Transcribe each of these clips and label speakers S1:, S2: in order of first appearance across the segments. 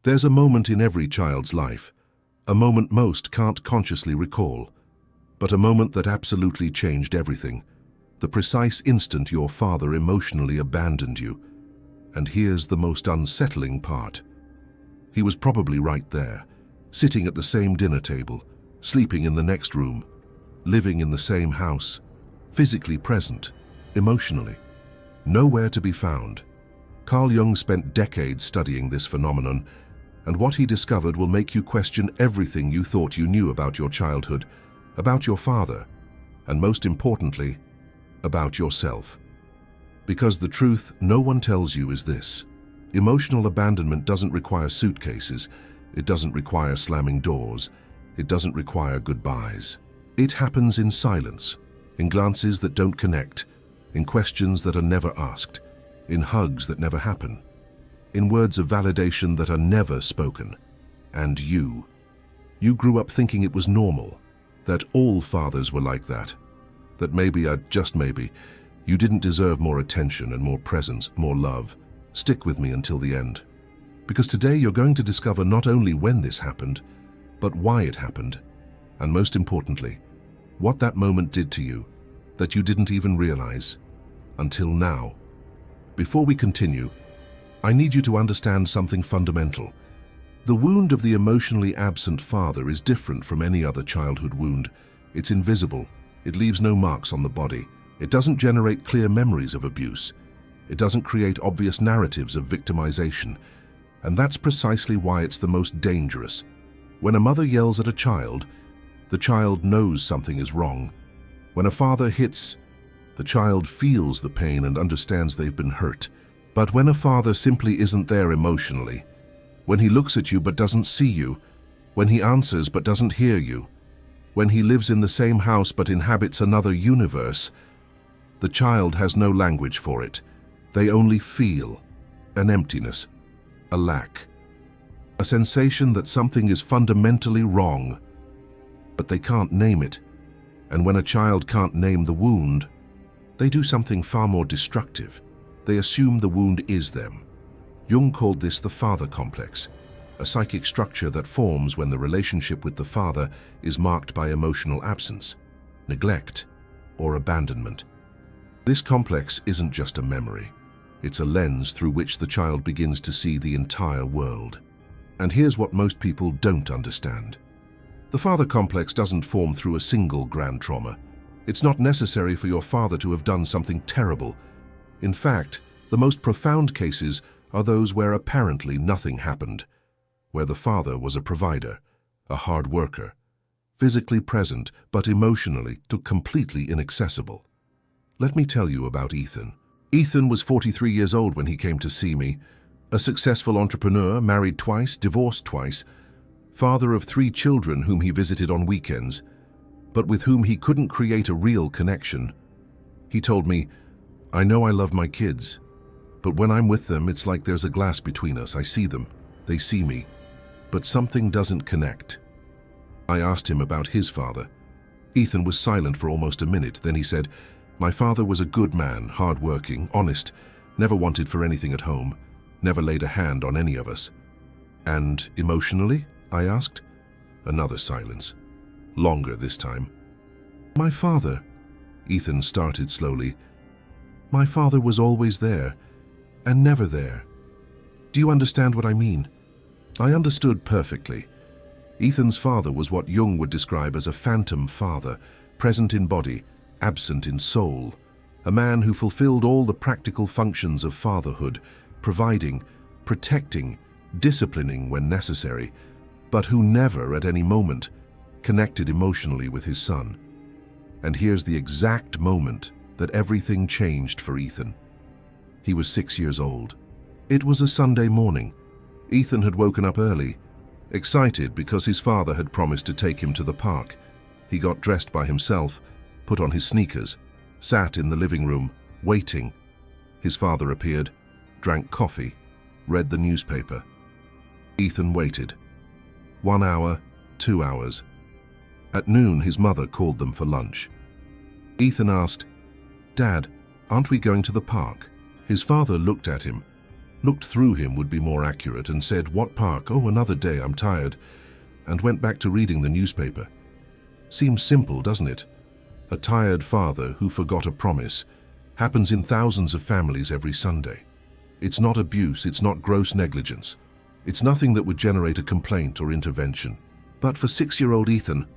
S1: There's a moment in every child's life, a moment most can't consciously recall, but a moment that absolutely changed everything, the precise instant your father emotionally abandoned you. And here's the most unsettling part. He was probably right there, sitting at the same dinner table, sleeping in the next room, living in the same house, physically present, emotionally, nowhere to be found. Carl Jung spent decades studying this phenomenon, and what he discovered will make you question everything you thought you knew about your childhood, about your father, and most importantly, about yourself. Because the truth no one tells you is this: emotional abandonment doesn't require suitcases, it doesn't require slamming doors, it doesn't require goodbyes. It happens in silence, in glances that don't connect, in questions that are never asked, in hugs that never happen, in words of validation that are never spoken. And you grew up thinking it was normal, that all fathers were like that maybe, just maybe, you didn't deserve more attention and more presence, more love. Stick with me until the end. Because today you're going to discover not only when this happened, but why it happened, and most importantly, what that moment did to you that you didn't even realize until now. Before we continue, I need you to understand something fundamental. The wound of the emotionally absent father is different from any other childhood wound. It's invisible. It leaves no marks on the body. It doesn't generate clear memories of abuse. It doesn't create obvious narratives of victimization. And that's precisely why it's the most dangerous. When a mother yells at a child, the child knows something is wrong. When a father hits, the child feels the pain and understands they've been hurt. But when a father simply isn't there emotionally, when he looks at you but doesn't see you, when he answers but doesn't hear you, when he lives in the same house but inhabits another universe, the child has no language for it. They only feel an emptiness, a lack, a sensation that something is fundamentally wrong, but they can't name it. And when a child can't name the wound, they do something far more destructive. They assume the wound is them. Jung called this the father complex, a psychic structure that forms when the relationship with the father is marked by emotional absence, neglect, or abandonment. This complex isn't just a memory. It's a lens through which the child begins to see the entire world. And here's what most people don't understand. The father complex doesn't form through a single grand trauma. It's not necessary for your father to have done something terrible. In fact, the most profound cases are those where apparently nothing happened, where the father was a provider, a hard worker, physically present but emotionally completely inaccessible. Let me tell you about Ethan. Ethan was 43 years old when he came to see me, a successful entrepreneur, married twice, divorced twice, father of 3 children whom he visited on weekends, but with whom he couldn't create a real connection. He told me, "I know I love my kids, but when I'm with them, it's like there's a glass between us. I see them, they see me, but something doesn't connect." I asked him about his father. Ethan was silent for almost a minute, then he said, "My father was a good man, hard-working, honest, never wanted for anything at home, never laid a hand on any of us." "And emotionally?" I asked. Another silence, longer this time. "My father," Ethan started slowly, "my father was always there, and never there. Do you understand what I mean?" I understood perfectly. Ethan's father was what Jung would describe as a phantom father, present in body, absent in soul, a man who fulfilled all the practical functions of fatherhood, providing, protecting, disciplining when necessary, but who never, at any moment, connected emotionally with his son. And here's the exact moment that everything changed for Ethan. He was 6 years old. It was a Sunday morning. Ethan had woken up early, excited because his father had promised to take him to the park. He got dressed by himself, put on his sneakers, sat in the living room, waiting. His father appeared, drank coffee, read the newspaper. Ethan waited. 1 hour, 2 hours. At noon, his mother called them for lunch. Ethan asked, "Dad, aren't we going to the park?" His father looked at him, looked through him would be more accurate, and said, "What park? Oh, another day, I'm tired," and went back to reading the newspaper. Seems simple, doesn't it? A tired father who forgot a promise happens in thousands of families every Sunday. It's not abuse, it's not gross negligence. It's nothing that would generate a complaint or intervention. But for 6-year-old Ethan,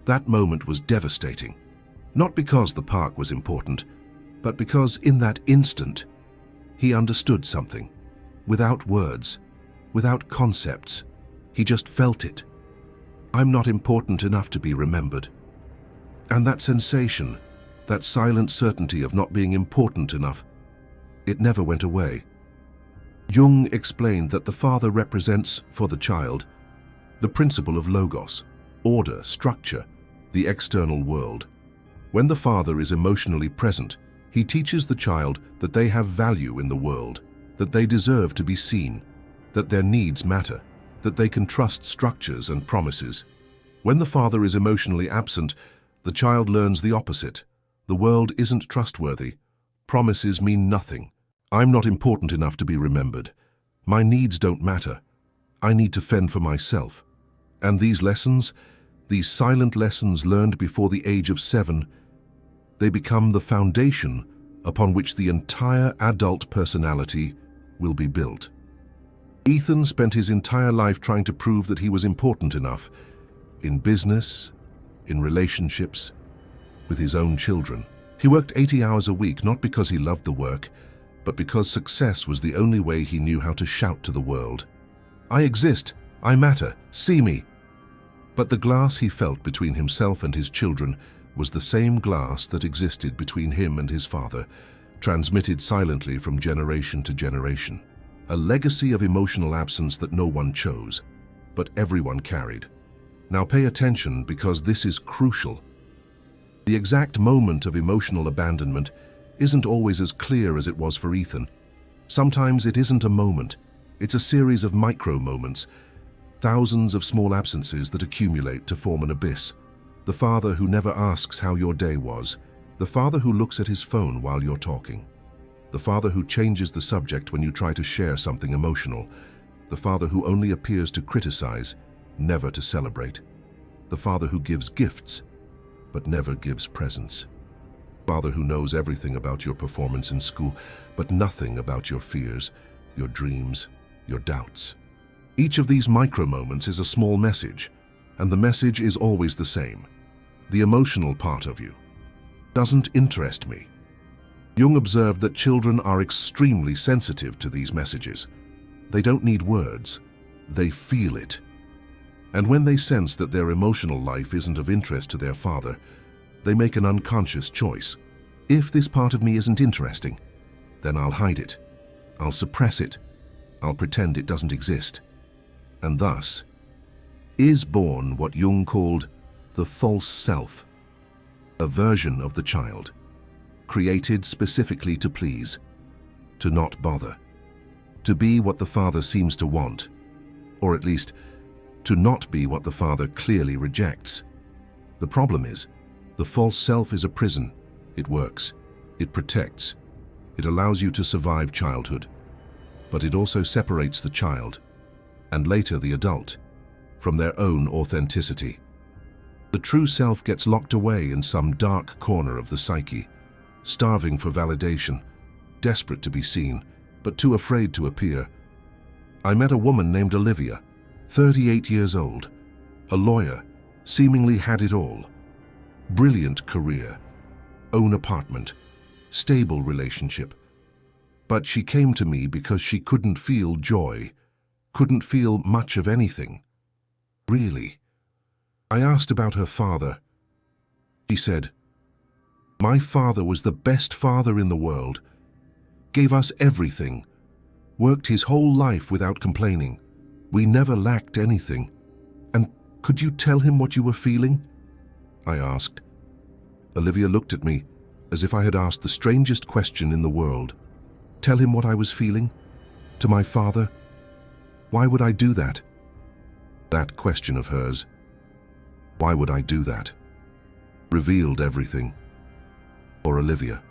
S1: that moment was devastating. Not because the park was important, but because in that instant, he understood something. Without words, without concepts, he just felt it. I'm not important enough to be remembered. And that sensation, that silent certainty of not being important enough, it never went away. Jung explained that the father represents, for the child, the principle of logos, order, structure, the external world. When the father is emotionally present, he teaches the child that they have value in the world, that they deserve to be seen, that their needs matter, that they can trust structures and promises. When the father is emotionally absent, the child learns the opposite. The world isn't trustworthy. Promises mean nothing. I'm not important enough to be remembered. My needs don't matter. I need to fend for myself. And these lessons, these silent lessons learned before the age of 7, they become the foundation upon which the entire adult personality will be built. Ethan spent his entire life trying to prove that he was important enough, in business, in relationships, with his own children. He worked 80 hours a week, not because he loved the work, but because success was the only way he knew how to shout to the world. I exist, I matter, see me. But the glass he felt between himself and his children was the same glass that existed between him and his father, transmitted silently from generation to generation. A legacy of emotional absence that no one chose, but everyone carried. Now pay attention, because this is crucial. The exact moment of emotional abandonment isn't always as clear as it was for Ethan. Sometimes it isn't a moment, it's a series of micro-moments, thousands of small absences that accumulate to form an abyss. The father who never asks how your day was, the father who looks at his phone while you're talking, the father who changes the subject when you try to share something emotional, the father who only appears to criticize, never to celebrate, the father who gives gifts, but never gives presents, the father who knows everything about your performance in school, but nothing about your fears, your dreams, your doubts. Each of these micro-moments is a small message, and the message is always the same. The emotional part of you doesn't interest me. Jung observed that children are extremely sensitive to these messages. They don't need words, they feel it. And when they sense that their emotional life isn't of interest to their father, they make an unconscious choice. If this part of me isn't interesting, then I'll hide it. I'll suppress it. I'll pretend it doesn't exist. And thus is born what Jung called the false self, a version of the child, created specifically to please, to not bother, to be what the father seems to want, or at least to not be what the father clearly rejects. The problem is, the false self is a prison. It works, it protects, it allows you to survive childhood, but it also separates the child, and later the adult, from their own authenticity. The true self gets locked away in some dark corner of the psyche, starving for validation, desperate to be seen, but too afraid to appear. I met a woman named Olivia, 38 years old, a lawyer, seemingly had it all. Brilliant career, own apartment, stable relationship. But she came to me because she couldn't feel joy, couldn't feel much of anything. Really. I asked about her father. She said, "My father was the best father in the world, gave us everything, worked his whole life without complaining. We never lacked anything. And could you tell him what you were feeling?" I asked. Olivia looked at me as if I had asked the strangest question in the world. Tell him what I was feeling? To my father? Why would I do that? That question of hers, why would I do that, revealed everything. For Olivia,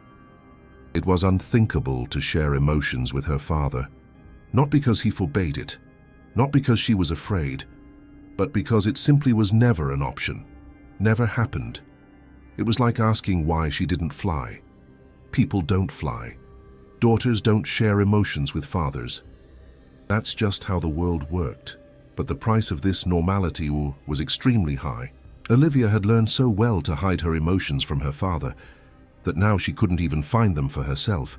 S1: it was unthinkable to share emotions with her father. Not because he forbade it, not because she was afraid, but because it simply was never an option, never happened. It was like asking why she didn't fly. People don't fly. Daughters don't share emotions with fathers. That's just how the world worked. But the price of this normality was extremely high. Olivia had learned so well to hide her emotions from her father that now she couldn't even find them for herself.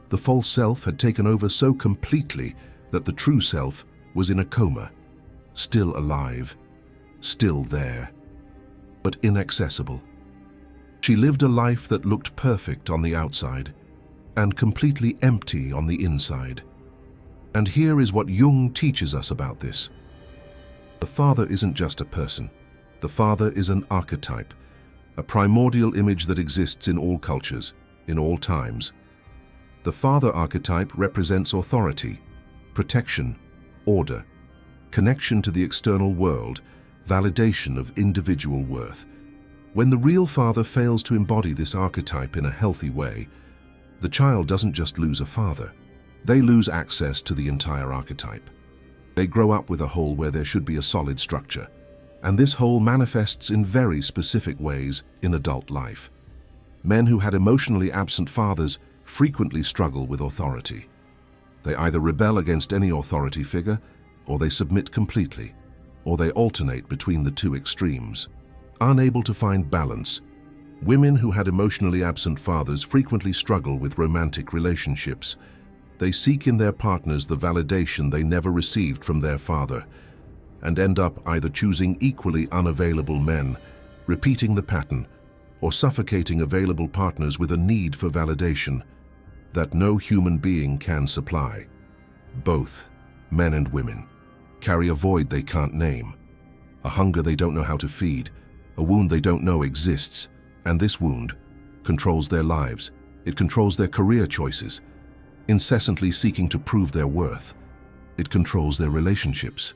S1: The false self had taken over so completely that the true self was in a coma, still alive, still there, but inaccessible. She lived a life that looked perfect on the outside and completely empty on the inside. And here is what Jung teaches us about this. The father isn't just a person. The father is an archetype, a primordial image that exists in all cultures, in all times. The father archetype represents authority, protection, order, connection to the external world, validation of individual worth. When the real father fails to embody this archetype in a healthy way, the child doesn't just lose a father. They lose access to the entire archetype. They grow up with a hole where there should be a solid structure, and this hole manifests in very specific ways in adult life. Men who had emotionally absent fathers frequently struggle with authority. They either rebel against any authority figure, or they submit completely, or they alternate between the two extremes. Unable to find balance, women who had emotionally absent fathers frequently struggle with romantic relationships. They seek in their partners the validation they never received from their father, and end up either choosing equally unavailable men, repeating the pattern, or suffocating available partners with a need for validation that no human being can supply. Both, men and women, carry a void they can't name, a hunger they don't know how to feed, a wound they don't know exists, and this wound controls their lives. It controls their career choices, incessantly seeking to prove their worth. It controls their relationships,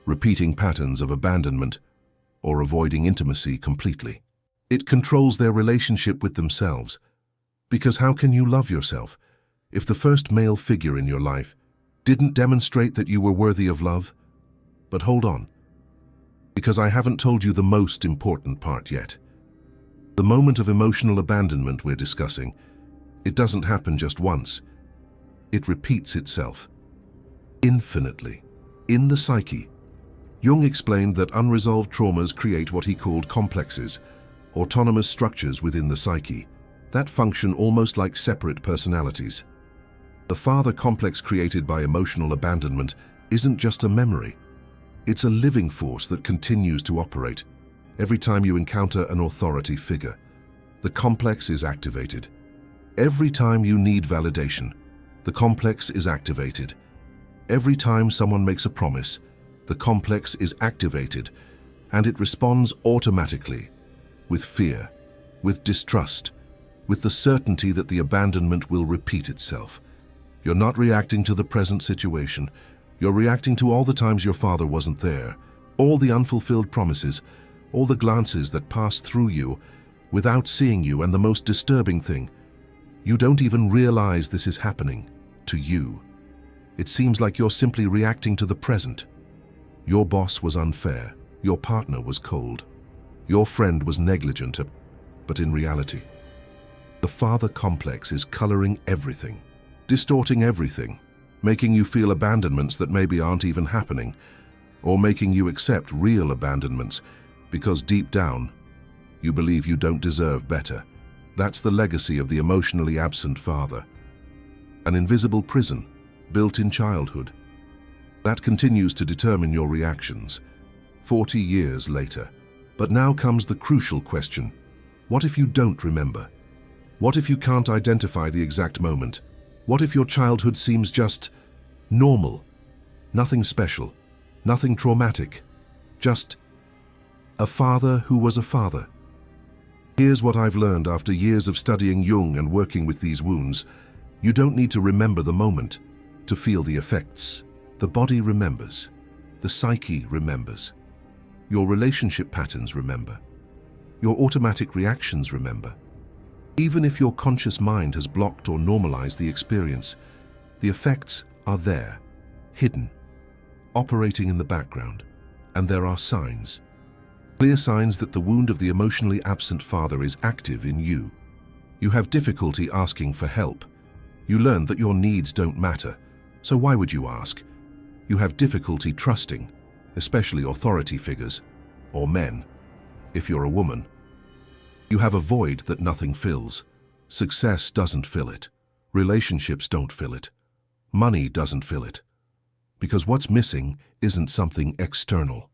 S1: repeating patterns of abandonment or avoiding intimacy completely. It controls their relationship with themselves, because how can you love yourself if the first male figure in your life didn't demonstrate that you were worthy of love? But hold on, because I haven't told you the most important part yet. The moment of emotional abandonment we're discussing, it doesn't happen just once. It repeats itself, infinitely, in the psyche. Jung explained that unresolved traumas create what he called complexes, autonomous structures within the psyche, that function almost like separate personalities. The father complex created by emotional abandonment isn't just a memory. It's a living force that continues to operate. Every time you encounter an authority figure, the complex is activated. Every time you need validation, the complex is activated. Every time someone makes a promise, the complex is activated, and it responds automatically, with fear, with distrust, with the certainty that the abandonment will repeat itself. You're not reacting to the present situation. You're reacting to all the times your father wasn't there, all the unfulfilled promises, all the glances that passed through you without seeing you, and the most disturbing thing, you don't even realize this is happening to you. It seems like you're simply reacting to the present. Your boss was unfair. Your partner was cold. Your friend was negligent, but in reality, the father complex is coloring everything, distorting everything, making you feel abandonments that maybe aren't even happening, or making you accept real abandonments because deep down, you believe you don't deserve better. That's the legacy of the emotionally absent father. An invisible prison built in childhood that continues to determine your reactions 40 years later. But now comes the crucial question. What if you don't remember? What if you can't identify the exact moment? What if your childhood seems just normal? Nothing special, nothing traumatic, just a father who was a father. Here's what I've learned after years of studying Jung and working with these wounds. You don't need to remember the moment to feel the effects. The body remembers. The psyche remembers. Your relationship patterns remember. Your automatic reactions remember. Even if your conscious mind has blocked or normalized the experience, the effects are there. hidden, operating in the background, and there are signs. Clear signs that the wound of the emotionally absent father is active in you. You have difficulty asking for help. You learn that your needs don't matter, so why would you ask? You have difficulty trusting, especially authority figures, or men, if you're a woman. You have a void that nothing fills. Success doesn't fill it. Relationships don't fill it. Money doesn't fill it. Because what's missing isn't something external.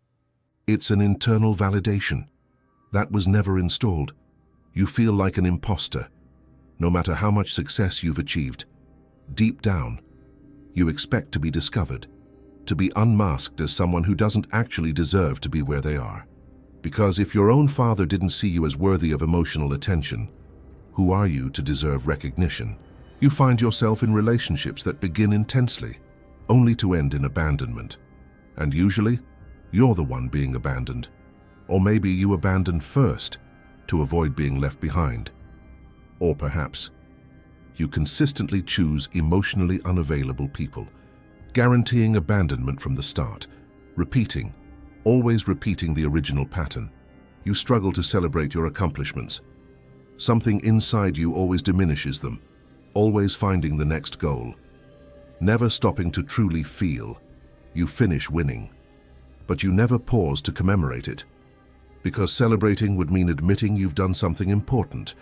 S1: It's an internal validation. That was never installed. You feel like an imposter. No matter how much success you've achieved, deep down, you expect to be discovered, to be unmasked as someone who doesn't actually deserve to be where they are. Because if your own father didn't see you as worthy of emotional attention, who are you to deserve recognition? You find yourself in relationships that begin intensely, only to end in abandonment. And usually, you're the one being abandoned. Or maybe you abandoned first to avoid being left behind. Or perhaps, you consistently choose emotionally unavailable people, guaranteeing abandonment from the start, repeating, always repeating the original pattern. You struggle to celebrate your accomplishments. Something inside you always diminishes them, always finding the next goal. Never stopping to truly feel. You finish winning. But you never pause to commemorate it. Because celebrating would mean admitting you've done something important,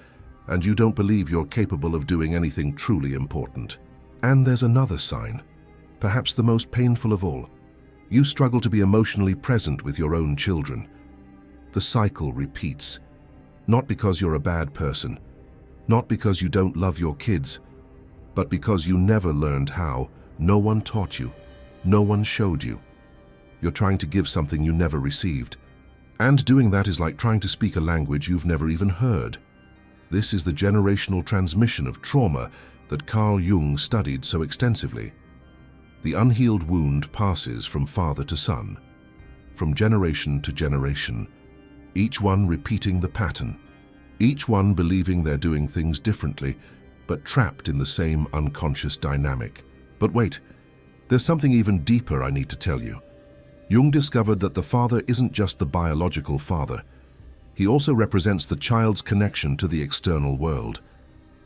S1: and you don't believe you're capable of doing anything truly important. And there's another sign, perhaps the most painful of all. You struggle to be emotionally present with your own children. The cycle repeats. Not because you're a bad person, not because you don't love your kids, but because you never learned how. No one taught you, no one showed you. You're trying to give something you never received. And doing that is like trying to speak a language you've never even heard. This is the generational transmission of trauma that Carl Jung studied so extensively. The unhealed wound passes from father to son, from generation to generation, each one repeating the pattern, each one believing they're doing things differently, but trapped in the same unconscious dynamic. But wait, there's something even deeper I need to tell you. Jung discovered that the father isn't just the biological father. He also represents the child's connection to the external world,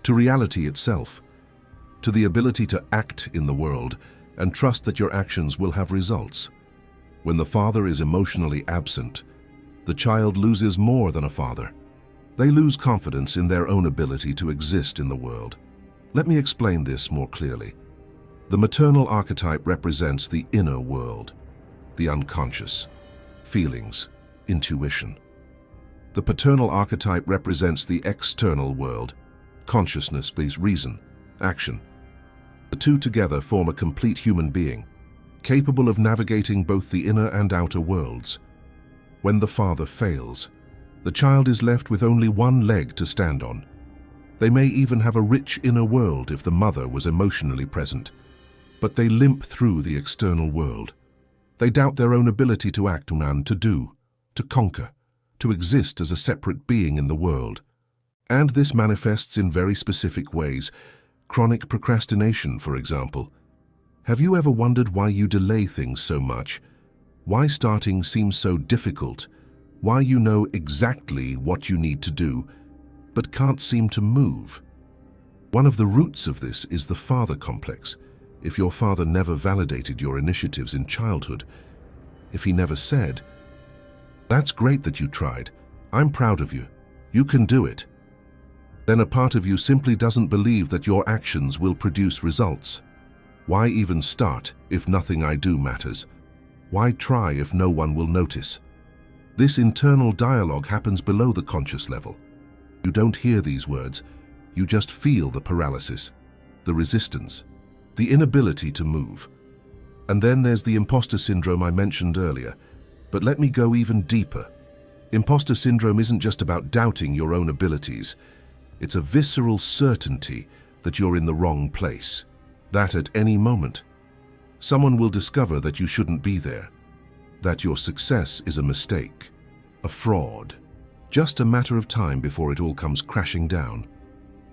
S1: to reality itself, to the ability to act in the world and trust that your actions will have results. When the father is emotionally absent, the child loses more than a father. They lose confidence in their own ability to exist in the world. Let me explain this more clearly. The maternal archetype represents the inner world, the unconscious, feelings, intuition. The paternal archetype represents the external world, consciousness-based reason, action. The two together form a complete human being, capable of navigating both the inner and outer worlds. When the father fails, the child is left with only one leg to stand on. They may even have a rich inner world if the mother was emotionally present, but they limp through the external world. They doubt their own ability to act and to do, to conquer, to exist as a separate being in the world. And this manifests in very specific ways. Chronic procrastination, for example. Have you ever wondered why you delay things so much? Why starting seems so difficult? Why you know exactly what you need to do, but can't seem to move? One of the roots of this is the father complex. If your father never validated your initiatives in childhood, if he never said, "That's great that you tried. I'm proud of you. You can do it," then a part of you simply doesn't believe that your actions will produce results. Why even start if nothing I do matters? Why try if no one will notice? This internal dialogue happens below the conscious level. You don't hear these words, you just feel the paralysis, the resistance, the inability to move. And then there's the imposter syndrome I mentioned earlier. But let me go even deeper. Imposter syndrome isn't just about doubting your own abilities. It's a visceral certainty that you're in the wrong place, that at any moment, someone will discover that you shouldn't be there, that your success is a mistake, a fraud. Just a matter of time before it all comes crashing down.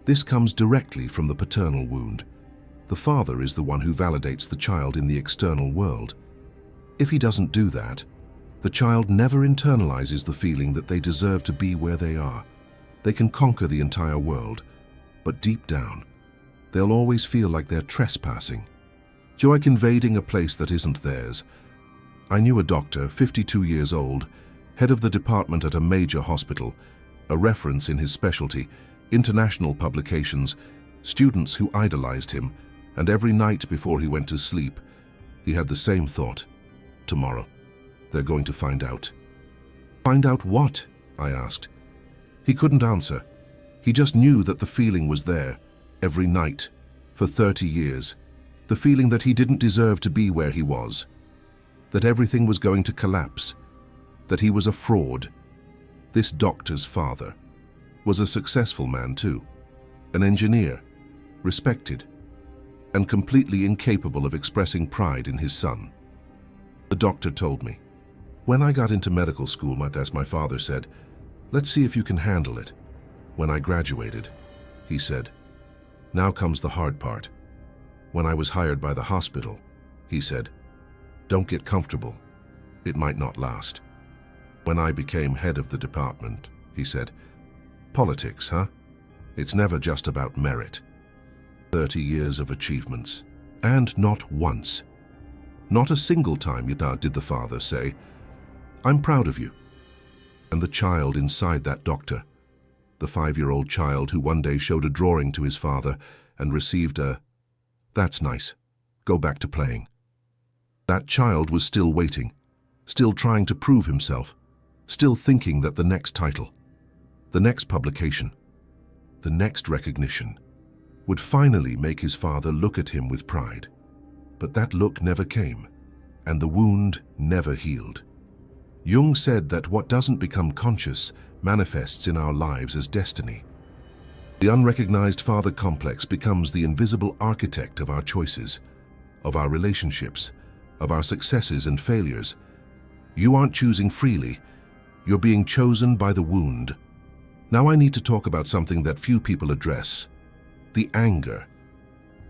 S1: This comes directly from the paternal wound. The father is the one who validates the child in the external world. If he doesn't do that, the child never internalizes the feeling that they deserve to be where they are. They can conquer the entire world, but deep down, they'll always feel like they're trespassing. You're like invading a place that isn't theirs. I knew a doctor, 52 years old, head of the department at a major hospital, a reference in his specialty, international publications, students who idolized him, and every night before he went to sleep, he had the same thought. Tomorrow, they're going to find out. Find out what? I asked. He couldn't answer. He just knew that the feeling was there, every night, for 30 years. The feeling that he didn't deserve to be where he was. That everything was going to collapse. That he was a fraud. This doctor's father was a successful man too. An engineer, respected, and completely incapable of expressing pride in his son. The doctor told me, when I got into medical school, as my father said, let's see if you can handle it. When I graduated, he said, now comes the hard part. When I was hired by the hospital, he said, don't get comfortable. It might not last. When I became head of the department, he said, politics, huh? It's never just about merit. 30 years of achievements, and not once. Not a single time did the father say, I'm proud of you. And the child inside that doctor, the 5-year-old child who one day showed a drawing to his father and received a, that's nice, go back to playing. That child was still waiting, still trying to prove himself, still thinking that the next title, the next publication, the next recognition would finally make his father look at him with pride. But that look never came, and the wound never healed. Jung said that what doesn't become conscious manifests in our lives as destiny. The unrecognized father complex becomes the invisible architect of our choices, of our relationships, of our successes and failures. You aren't choosing freely, you're being chosen by the wound. Now I need to talk about something that few people address: the anger.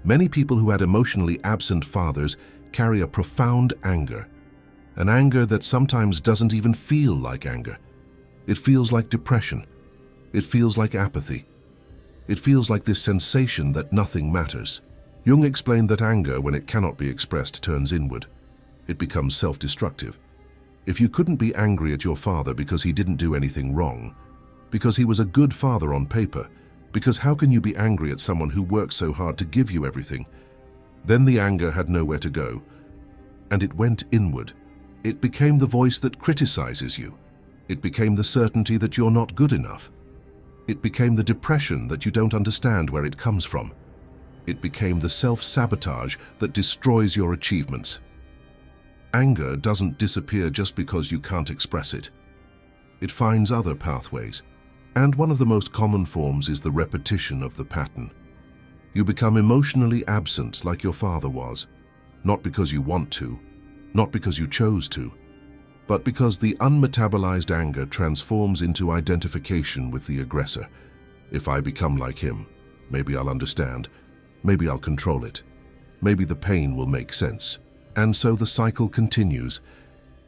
S1: Many people who had emotionally absent fathers carry a profound anger, an anger that sometimes doesn't even feel like anger. It feels like depression. It feels like apathy. It feels like this sensation that nothing matters. Jung explained that anger, when it cannot be expressed, turns inward. It becomes self-destructive. If you couldn't be angry at your father because he didn't do anything wrong, because he was a good father on paper, because how can you be angry at someone who worked so hard to give you everything? Then the anger had nowhere to go, and it went inward. It became the voice that criticizes you. It became the certainty that you're not good enough. It became the depression that you don't understand where it comes from. It became the self-sabotage that destroys your achievements. Anger doesn't disappear just because you can't express it. It finds other pathways, and one of the most common forms is the repetition of the pattern. You become emotionally absent like your father was, not because you want to, not because you chose to, but because the unmetabolized anger transforms into identification with the aggressor. If I become like him, maybe I'll understand, maybe I'll control it, maybe the pain will make sense. And so the cycle continues.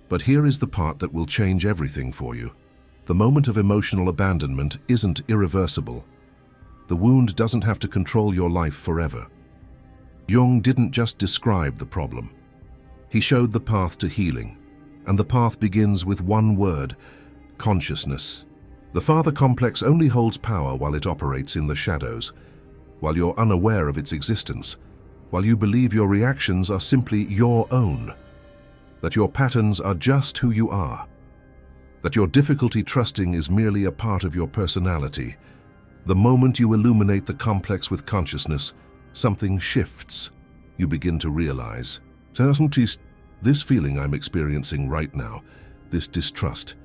S1: But here is the part that will change everything for you. The moment of emotional abandonment isn't irreversible. The wound doesn't have to control your life forever. Jung didn't just describe the problem. He showed the path to healing, and the path begins with one word: consciousness. The father complex only holds power while it operates in the shadows, while you're unaware of its existence, while you believe your reactions are simply your own, that your patterns are just who you are, that your difficulty trusting is merely a part of your personality. The moment you illuminate the complex with consciousness, something shifts. You begin to realize, this feeling I'm experiencing right now, this distrust,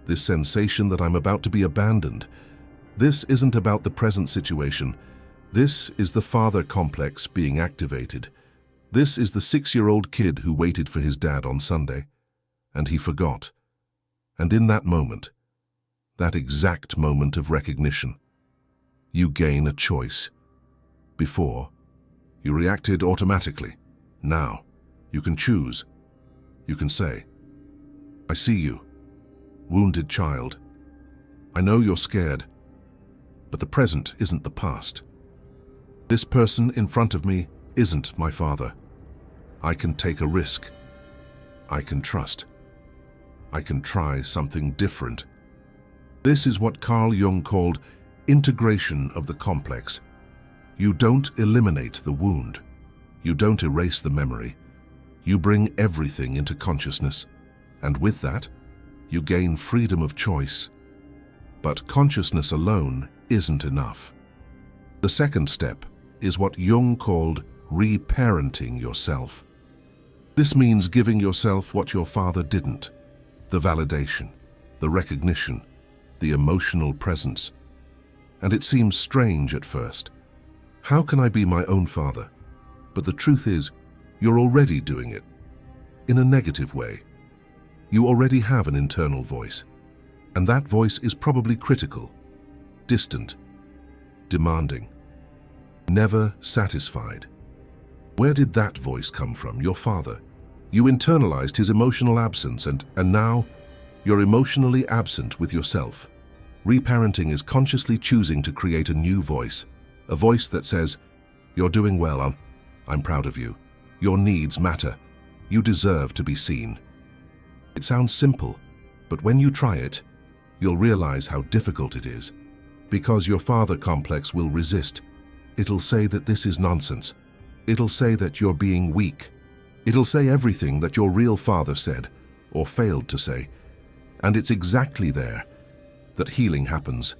S1: this sensation that I'm about to be abandoned, this isn't about the present situation. This is the father complex being activated. This is the 6-year-old kid who waited for his dad on Sunday, and he forgot. And in that moment, that exact moment of recognition, you gain a choice. Before, You reacted automatically. Now, you can choose. You can say, I see you, wounded child. I know you're scared, but the present isn't the past. This person in front of me isn't my father. I can take a risk. I can trust. I can try something different. This is what Carl Jung called integration of the complex. You don't eliminate the wound. You don't erase the memory. You bring everything into consciousness, and with that, you gain freedom of choice. But consciousness alone isn't enough. The second step is what Jung called reparenting yourself. This means giving yourself what your father didn't: the validation, the recognition, the emotional presence. And it seems strange at first. How can I be my own father? But the truth is, you're already doing it. In a negative way. You already have an internal voice. And that voice is probably critical, distant, demanding, never satisfied. Where did that voice come from? Your father. You internalized his emotional absence, and now you're emotionally absent with yourself. Reparenting is consciously choosing to create a new voice, a voice that says, you're doing well, I'm proud of you. Your needs matter. You deserve to be seen. It sounds simple, but when you try it, you'll realize how difficult it is. Because your father complex will resist. It'll say that this is nonsense. It'll say that you're being weak. It'll say everything that your real father said, or failed to say. And it's exactly there that healing happens.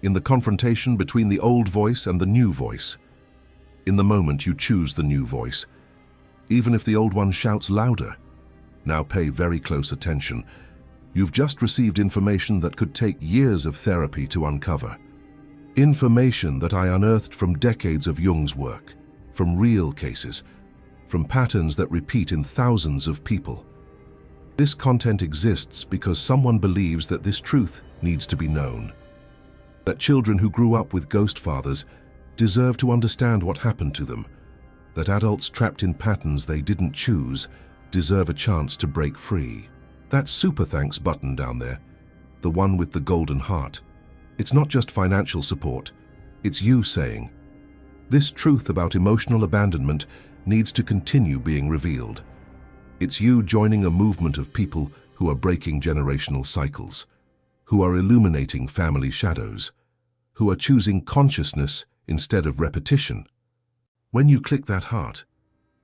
S1: In the confrontation between the old voice and the new voice. In the moment you choose the new voice, even if the old one shouts louder. Now pay very close attention. You've just received information that could take years of therapy to uncover. Information that I unearthed from decades of Jung's work, from real cases, from patterns that repeat in thousands of people. This content exists because someone believes that this truth needs to be known. That children who grew up with ghost fathers deserve to understand what happened to them. That adults trapped in patterns they didn't choose deserve a chance to break free. That super thanks button down there, the one with the golden heart, it's not just financial support, it's you saying, this truth about emotional abandonment needs to continue being revealed. It's you joining a movement of people who are breaking generational cycles, who are illuminating family shadows, who are choosing consciousness instead of repetition. When you click that heart,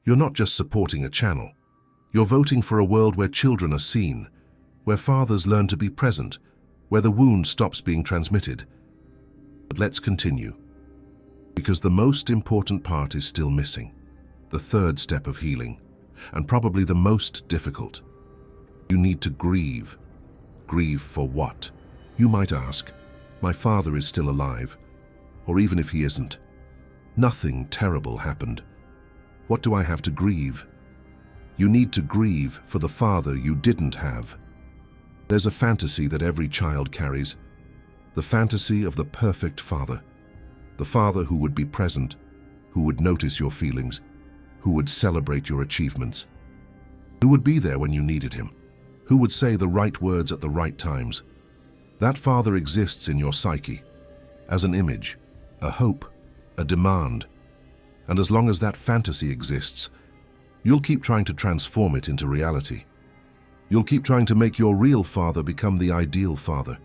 S1: you're not just supporting a channel. You're voting for a world where children are seen, where fathers learn to be present, where the wound stops being transmitted. But let's continue, because the most important part is still missing, the third step of healing, and probably the most difficult. You need to grieve. Grieve for what? You might ask, my father is still alive, or even if he isn't. Nothing terrible happened. What do I have to grieve? You need to grieve for the father you didn't have. There's a fantasy that every child carries, the fantasy of the perfect father, the father who would be present, who would notice your feelings, who would celebrate your achievements, who would be there when you needed him, who would say the right words at the right times. That father exists in your psyche, as an image, a hope, a demand, and as long as that fantasy exists, you'll keep trying to transform it into reality. You'll keep trying to make your real father become the ideal father,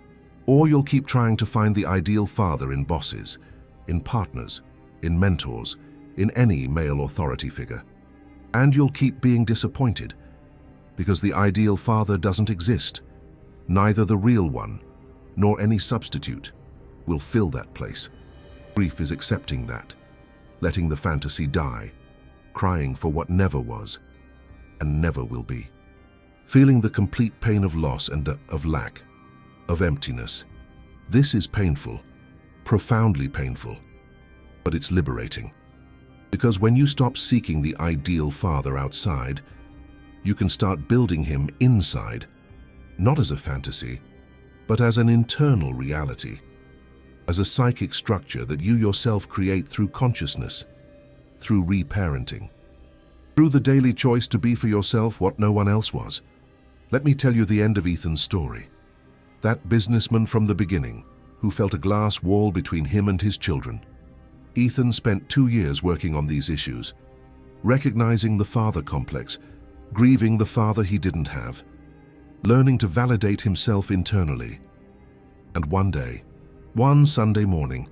S1: or you'll keep trying to find the ideal father in bosses, in partners, in mentors, in any male authority figure. And you'll keep being disappointed, because the ideal father doesn't exist. Neither the real one, nor any substitute, will fill that place. Grief is accepting that, letting the fantasy die, crying for what never was and never will be. Feeling the complete pain of loss and of lack, of emptiness. This is painful, profoundly painful, but it's liberating. Because when you stop seeking the ideal father outside, you can start building him inside, not as a fantasy, but as an internal reality, as a psychic structure that you yourself create through consciousness, through reparenting. Through the daily choice to be for yourself what no one else was. Let me tell you the end of Ethan's story. That businessman from the beginning, who felt a glass wall between him and his children. Ethan spent 2 years working on these issues, recognizing the father complex, grieving the father he didn't have, learning to validate himself internally. And one day, one Sunday morning,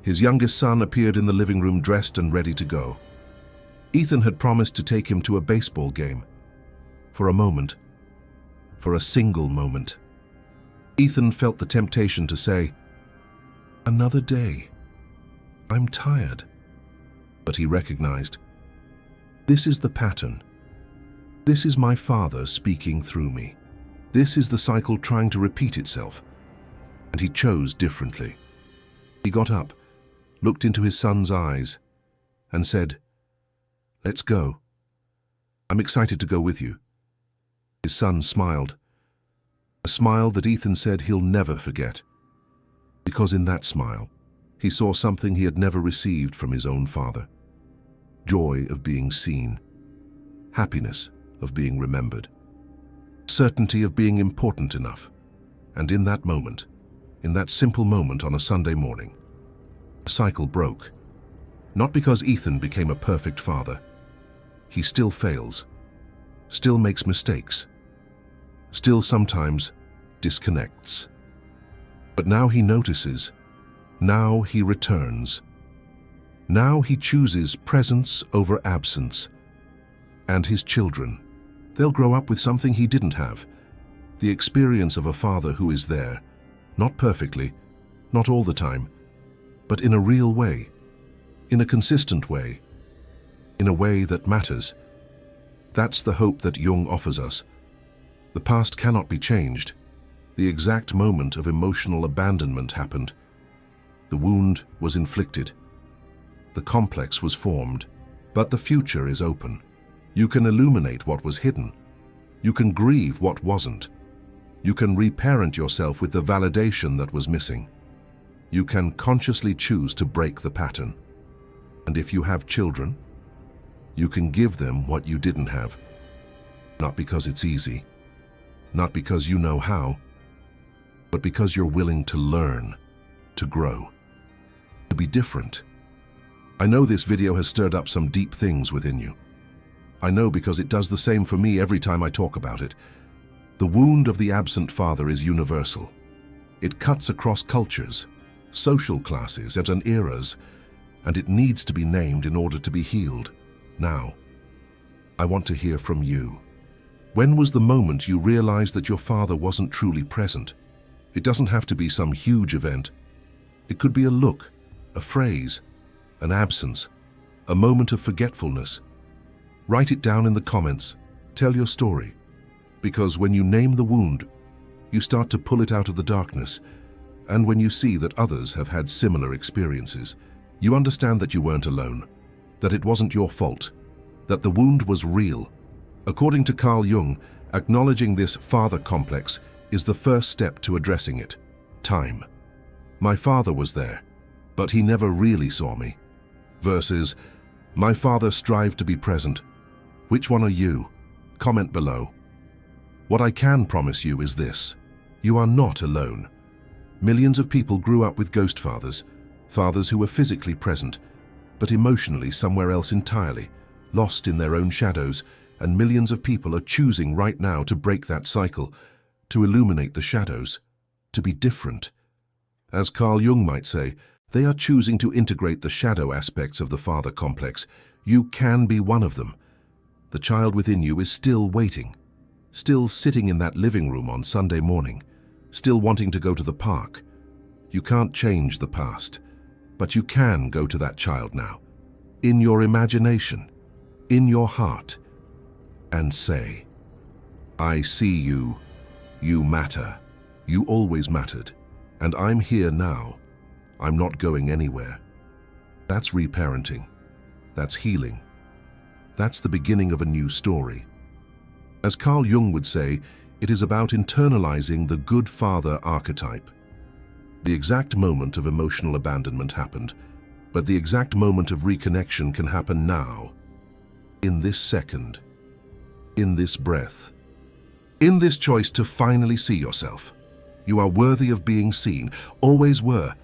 S1: his youngest son appeared in the living room dressed and ready to go. Ethan had promised to take him to a baseball game. For a moment, for a single moment, Ethan felt the temptation to say, "Another day. I'm tired." But he recognized, this is the pattern. This is my father speaking through me. This is the cycle trying to repeat itself. And he chose differently. He got up, looked into his son's eyes, and said, "Let's go. I'm excited to go with you." His son smiled. A smile that Ethan said he'll never forget. Because in that smile, he saw something he had never received from his own father. Joy of being seen. Happiness of being remembered. Certainty of being important enough. And in that moment, in that simple moment on a Sunday morning, the cycle broke. Not because Ethan became a perfect father. He still fails, still makes mistakes, still sometimes disconnects. But now he notices, now he returns. Now he chooses presence over absence. And his children, they'll grow up with something he didn't have, the experience of a father who is there, not perfectly, not all the time, but in a real way, in a consistent way, in a way that matters. That's the hope that Jung offers us. The past cannot be changed. The exact moment of emotional abandonment happened. The wound was inflicted. The complex was formed. But the future is open. You can illuminate what was hidden. You can grieve what wasn't. You can reparent yourself with the validation that was missing. You can consciously choose to break the pattern. And if you have children, you can give them what you didn't have. Not because it's easy, not because you know how, but because you're willing to learn, to grow, to be different. I know this video has stirred up some deep things within you. I know because it does the same for me every time I talk about it. The wound of the absent father is universal. It cuts across cultures, social classes, and eras, and it needs to be named in order to be healed. Now, I want to hear from you. When was the moment you realized that your father wasn't truly present? It doesn't have to be some huge event. It could be a look, a phrase, an absence, a moment of forgetfulness. Write it down in the comments. Tell your story. Because when you name the wound, you start to pull it out of the darkness. And when you see that others have had similar experiences, you understand that you weren't alone, that it wasn't your fault, that the wound was real. According to Carl Jung, acknowledging this father complex is the first step to addressing it. Time. My father was there, but he never really saw me. Versus, my father strived to be present. Which one are you? Comment below. What I can promise you is this. You are not alone. Millions of people grew up with ghost fathers, fathers who were physically present, but emotionally somewhere else entirely, lost in their own shadows, and millions of people are choosing right now to break that cycle, to illuminate the shadows, to be different. As Carl Jung might say, they are choosing to integrate the shadow aspects of the father complex. You can be one of them. The child within you is still waiting, still sitting in that living room on Sunday morning, still wanting to go to the park. You can't change the past, but you can go to that child now, in your imagination, in your heart, and say, I see you, you matter, you always mattered, and I'm here now. I'm not going anywhere. That's reparenting. That's healing. That's the beginning of a new story. As Carl Jung would say, it is about internalizing the good father archetype. The exact moment of emotional abandonment happened, But the exact moment of reconnection can happen now, in this second, in this breath, in this choice to finally see yourself. You are worthy of being seen, always were,